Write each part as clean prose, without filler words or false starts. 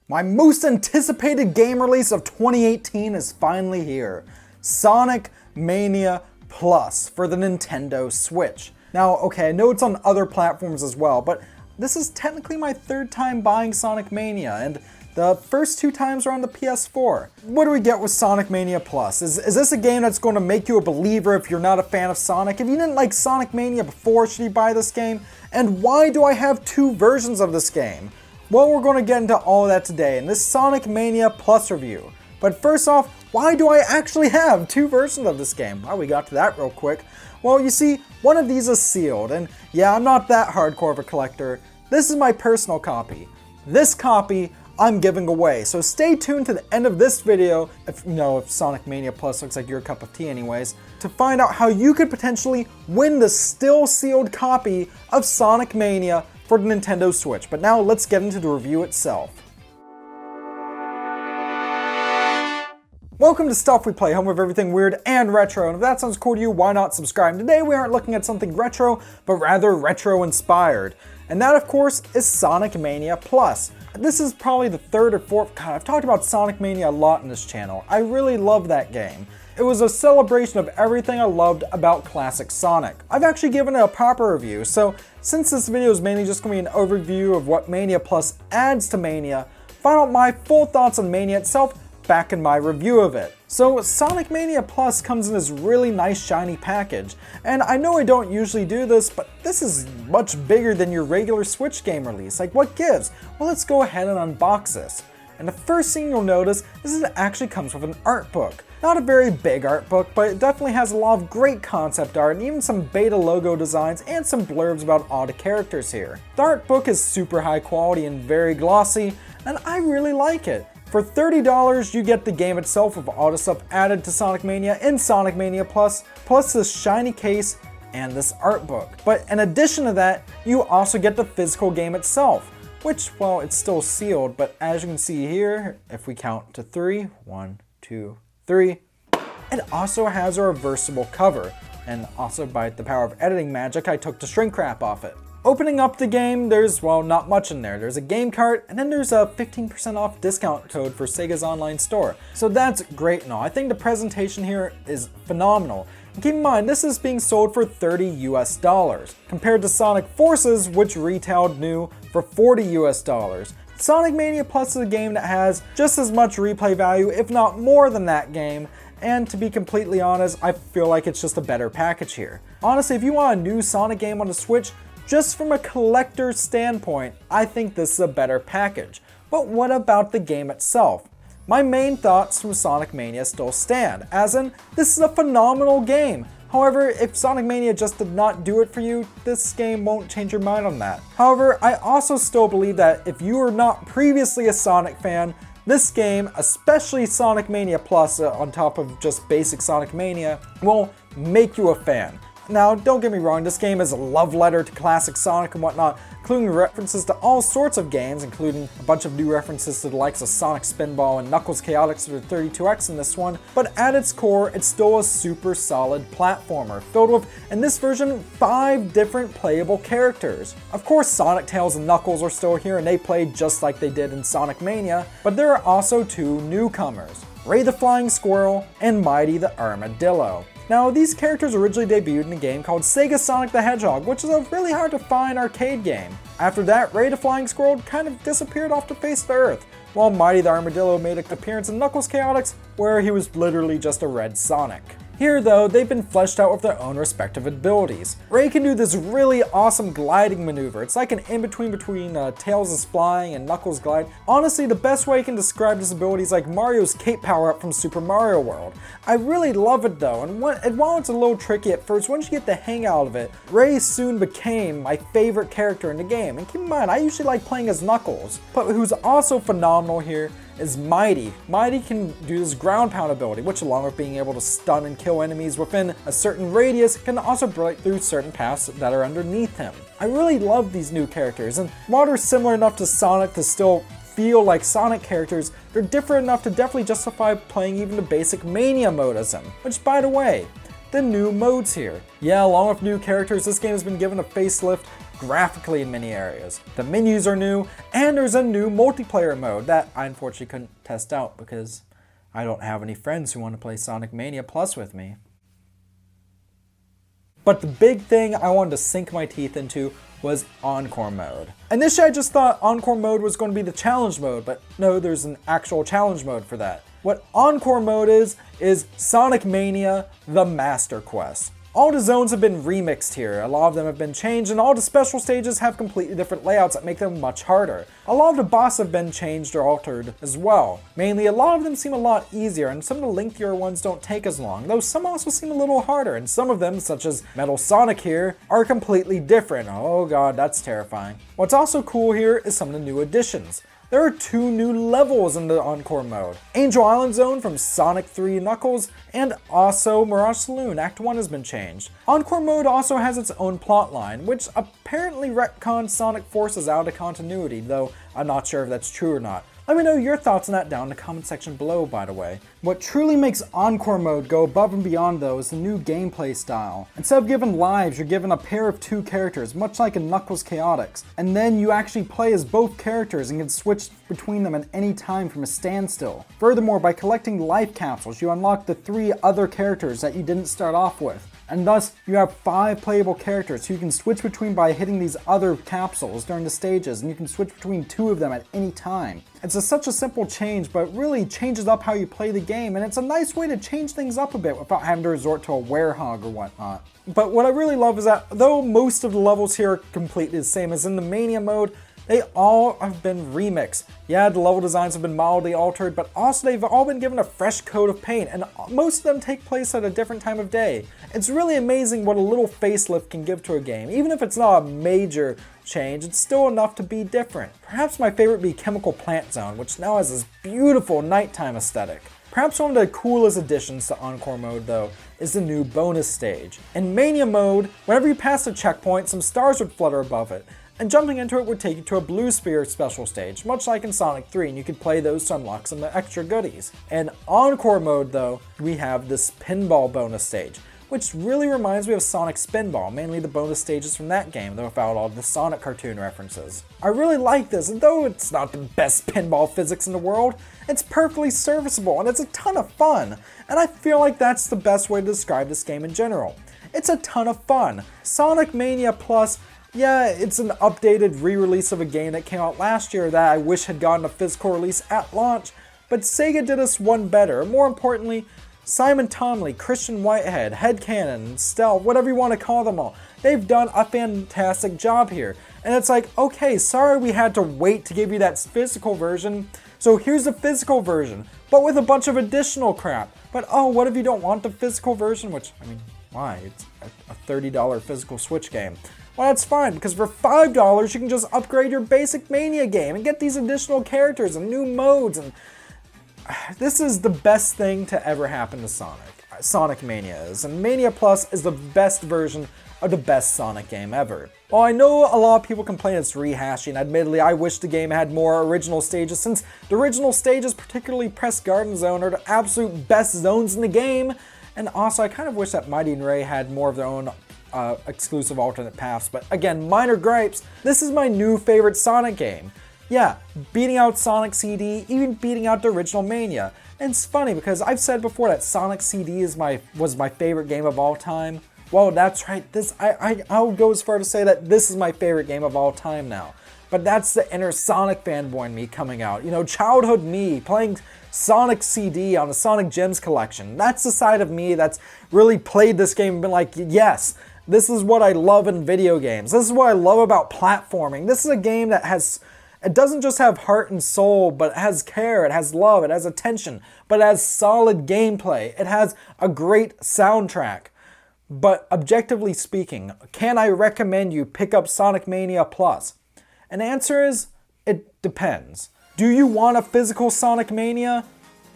My most anticipated game release of 2018 is finally here. Sonic Mania Plus for the Nintendo Switch. Now, okay, I know it's on other platforms as well, but this is technically my third time buying Sonic Mania, and the first two times are on the PS4. What do we get with Sonic Mania Plus? Is this a game that's going to make you a believer if you're not a fan of Sonic? If you didn't like Sonic Mania before, should you buy this game? And why do I have two versions of this game? Well, we're going to get into all of that today in this Sonic Mania Plus review. But first off, why do I actually have two versions of this game? Well, we got to that real quick. Well, you see, one of these is sealed, and yeah, I'm not that hardcore of a collector. This is my personal copy. This copy I'm giving away, so stay tuned to the end of this video, if Sonic Mania Plus looks like your cup of tea anyways, to find out how you could potentially win the still sealed copy of Sonic Mania for the Nintendo Switch. But now let's get into the review itself. Welcome to Stuff We Play, home of everything weird and retro, and if that sounds cool to you, why not subscribe? Today we aren't looking at something retro, but rather retro-inspired. And that, of course, is Sonic Mania Plus. This is probably the third or fourth, God, I've talked about Sonic Mania a lot in this channel. I really love that game. It was a celebration of everything I loved about classic Sonic. I've actually given it a proper review, so since this video is mainly just going to be an overview of what Mania Plus adds to Mania, find out my full thoughts on Mania itself back in my review of it. So Sonic Mania Plus comes in this really nice shiny package, and I know I don't usually do this, but this is much bigger than your regular Switch game release. Like, what gives? Well, let's go ahead and unbox this. And the first thing you'll notice is that it actually comes with an art book. Not a very big art book, but it definitely has a lot of great concept art and even some beta logo designs and some blurbs about all the characters here. The art book is super high quality and very glossy, and I really like it. For $30, you get the game itself with all the stuff added to Sonic Mania in Sonic Mania Plus, plus this shiny case and this art book. But in addition to that, you also get the physical game itself, which, well, it's still sealed, but as you can see here, if we count to three, 1, 2, 3, it also has a reversible cover. And also by the power of editing magic, I took the shrink wrap off it. Opening up the game, there's, well, not much in there. There's a game cart, and then there's a 15% off discount code for Sega's online store. So that's great and all. I think the presentation here is phenomenal. And keep in mind, this is being sold for $30 US, compared to Sonic Forces, which retailed new for $40 US. Sonic Mania Plus is a game that has just as much replay value, if not more than that game, and to be completely honest, I feel like it's just a better package here. Honestly, if you want a new Sonic game on the Switch, just from a collector's standpoint, I think this is a better package. But what about the game itself? My main thoughts from Sonic Mania still stand, as in, this is a phenomenal game. However, if Sonic Mania just did not do it for you, this game won't change your mind on that. However, I also still believe that if you were not previously a Sonic fan, this game, especially Sonic Mania Plus on top of just basic Sonic Mania, will make you a fan. Now, don't get me wrong, this game is a love letter to classic Sonic and whatnot, including references to all sorts of games, including a bunch of new references to the likes of Sonic Spinball and Knuckles Chaotix for 32X in this one, but at its core, it's still a super solid platformer, filled with, in this version, 5 different playable characters. Of course, Sonic, Tails, and Knuckles are still here, and they play just like they did in Sonic Mania, but there are also 2 newcomers, Ray the Flying Squirrel and Mighty the Armadillo. Now, these characters originally debuted in a game called Sega Sonic the Hedgehog, which is a really hard to find arcade game. After that, Ray the Flying Squirrel kind of disappeared off the face of the earth, while Mighty the Armadillo made an appearance in Knuckles Chaotix, where he was literally just a red Sonic. Here, though, they've been fleshed out with their own respective abilities. Ray can do this really awesome gliding maneuver. It's like an in-between between Tails' flying and Knuckles' glide. Honestly, the best way I can describe this ability is like Mario's cape power-up from Super Mario World. I really love it though, and while it's a little tricky at first, once you get the hang out of it, Ray soon became my favorite character in the game. And keep in mind, I usually like playing as Knuckles, but who's also phenomenal here is Mighty. Mighty can do this ground pound ability, which along with being able to stun and kill enemies within a certain radius, can also break through certain paths that are underneath him. I really love these new characters, and while they're similar enough to Sonic to still feel like Sonic characters, they're different enough to definitely justify playing even the basic Mania mode as them, which, by the way, the new modes here. Yeah, along with new characters, this game has been given a facelift, graphically in many areas. The menus are new, and there's a new multiplayer mode that I unfortunately couldn't test out because I don't have any friends who want to play Sonic Mania Plus with me. But the big thing I wanted to sink my teeth into was Encore mode. Initially I just thought Encore mode was going to be the challenge mode, but no, there's an actual challenge mode for that. What Encore mode is Sonic Mania, the Master Quest. All the zones have been remixed here, a lot of them have been changed, and all the special stages have completely different layouts that make them much harder. A lot of the bosses have been changed or altered as well. Mainly, a lot of them seem a lot easier, and some of the lengthier ones don't take as long, though some also seem a little harder, and some of them, such as Metal Sonic here, are completely different. Oh god, that's terrifying. What's also cool here is some of the new additions. There are 2 new levels in the Encore mode. Angel Island Zone from Sonic 3 Knuckles, and also Mirage Saloon, Act 1 has been changed. Encore mode also has its own plotline, which apparently retcons Sonic Forces out of continuity, though I'm not sure if that's true or not. Let me know your thoughts on that down in the comment section below, by the way. What truly makes Encore mode go above and beyond, though, is the new gameplay style. Instead of given lives, you're given a pair of 2 characters, much like in Knuckles Chaotix. And then you actually play as both characters and can switch between them at any time from a standstill. Furthermore, by collecting life capsules, you unlock the 3 other characters that you didn't start off with. And thus, you have 5 playable characters who you can switch between by hitting these other capsules during the stages, and you can switch between 2 of them at any time. It's such a simple change, but really changes up how you play the game, and it's a nice way to change things up a bit without having to resort to a werehog or whatnot. But what I really love is that, though most of the levels here are completely the same as in the Mania mode, they all have been remixed. Yeah, the level designs have been mildly altered, but also they've all been given a fresh coat of paint, and most of them take place at a different time of day. It's really amazing what a little facelift can give to a game. Even if it's not a major change, it's still enough to be different. Perhaps my favorite would be Chemical Plant Zone, which now has this beautiful nighttime aesthetic. Perhaps one of the coolest additions to Encore mode, though, is the new bonus stage. In Mania mode, whenever you pass a checkpoint, some stars would flutter above it, and jumping into it would take you to a Blue Sphere special stage, much like in Sonic 3, and you could play those to unlock some extra goodies. In Encore mode, though, we have this pinball bonus stage, which really reminds me of Sonic Spinball, mainly the bonus stages from that game, though without all the Sonic cartoon references. I really like this, and though it's not the best pinball physics in the world, it's perfectly serviceable, and it's a ton of fun, and I feel like that's the best way to describe this game in general. It's a ton of fun. Sonic Mania Plus, yeah, it's an updated re-release of a game that came out last year that I wish had gotten a physical release at launch, but Sega did us one better. More importantly, Simon Tomley, Christian Whitehead, Headcanon, Stealth, whatever you want to call them all, they've done a fantastic job here. And it's like, okay, sorry we had to wait to give you that physical version, so here's the physical version, but with a bunch of additional crap. But oh, what if you don't want the physical version? Which, I mean, why? It's a $30 physical Switch game. Well, that's fine, because for $5 you can just upgrade your basic Mania game and get these additional characters and new modes, and this is the best thing to ever happen to Sonic Mania is, and Mania Plus is the best version of the best Sonic game ever. While I know a lot of people complain it's rehashing, admittedly I wish the game had more original stages, since the original stages, particularly Press Garden Zone, are the absolute best zones in the game, and also I kind of wish that Mighty and Ray had more of their own exclusive alternate paths, but again, minor gripes. This is my new favorite Sonic game. Yeah, beating out Sonic CD, even beating out the original Mania. And it's funny because I've said before that Sonic CD was my favorite game of all time. Well, that's right. I'll go as far to say that this is my favorite game of all time now. But that's the inner Sonic fanboy in me coming out. You know, childhood me playing Sonic CD on the Sonic Gems collection. That's the side of me that's really played this game and been like, yes, this is what I love in video games. This is what I love about platforming. This is a game that it doesn't just have heart and soul, but it has care, it has love, it has attention, but it has solid gameplay. It has a great soundtrack. But objectively speaking, can I recommend you pick up Sonic Mania Plus? And the answer is, it depends. Do you want a physical Sonic Mania?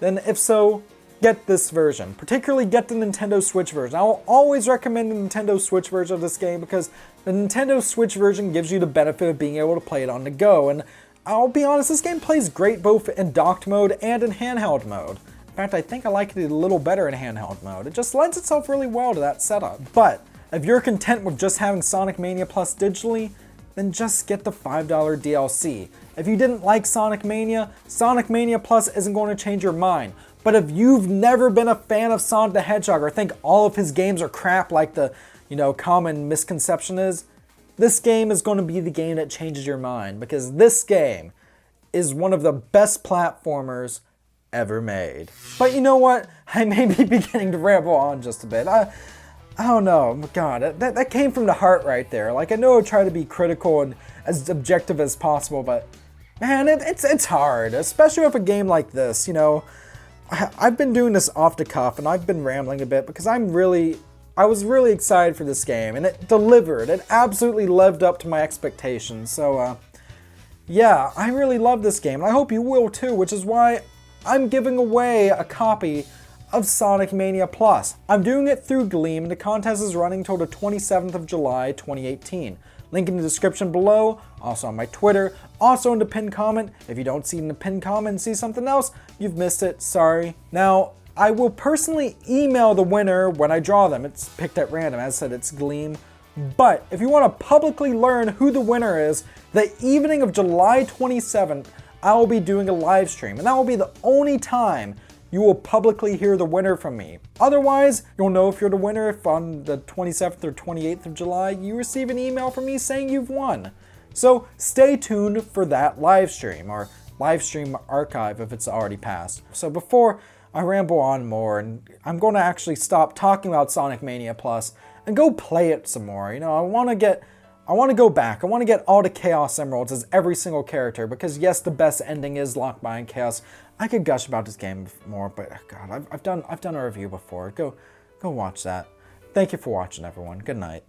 Then if so, get this version. Particularly get the Nintendo Switch version. I will always recommend the Nintendo Switch version of this game because the Nintendo Switch version gives you the benefit of being able to play it on the go. And I'll be honest, this game plays great both in docked mode and in handheld mode. In fact, I think I like it a little better in handheld mode. It just lends itself really well to that setup. But if you're content with just having Sonic Mania Plus digitally, then just get the $5 DLC. If you didn't like Sonic Mania Plus isn't going to change your mind. But if you've never been a fan of Sonic the Hedgehog or think all of his games are crap like the, common misconception is, this game is going to be the game that changes your mind, because this game is one of the best platformers ever made. But you know what? I may be beginning to ramble on just a bit. I don't know, God, that came from the heart right there. Like, I know I try to be critical and as objective as possible, but man, it's hard, especially with a game like this, I've been doing this off the cuff and I've been rambling a bit because I was really excited for this game, and it delivered. It absolutely lived up to my expectations. So, yeah, I really love this game, and I hope you will too, which is why I'm giving away a copy of Sonic Mania Plus. I'm doing it through Gleam, and the contest is running till the 27th of July, 2018. Link in the description below, also on my Twitter, also in the pinned comment. If you don't see it in the pinned comment and see something else, you've missed it, sorry. Now, I will personally email the winner when I draw them. It's picked at random, as I said, it's Gleam. But if you want to publicly learn who the winner is, the evening of July 27th, I will be doing a live stream, and that will be the only time you will publicly hear the winner from me. Otherwise, you'll know if you're the winner if on the 27th or 28th of July, you receive an email from me saying you've won. So stay tuned for that live stream, or live stream archive if it's already passed. So before I ramble on more, and I'm going to actually stop talking about Sonic Mania Plus and go play it some more. I want to go back. I want to get all the Chaos Emeralds as every single character, because yes, the best ending is locked behind Chaos. I could gush about this game more, but God, I've done a review before. Go watch that. Thank you for watching, everyone. Good night.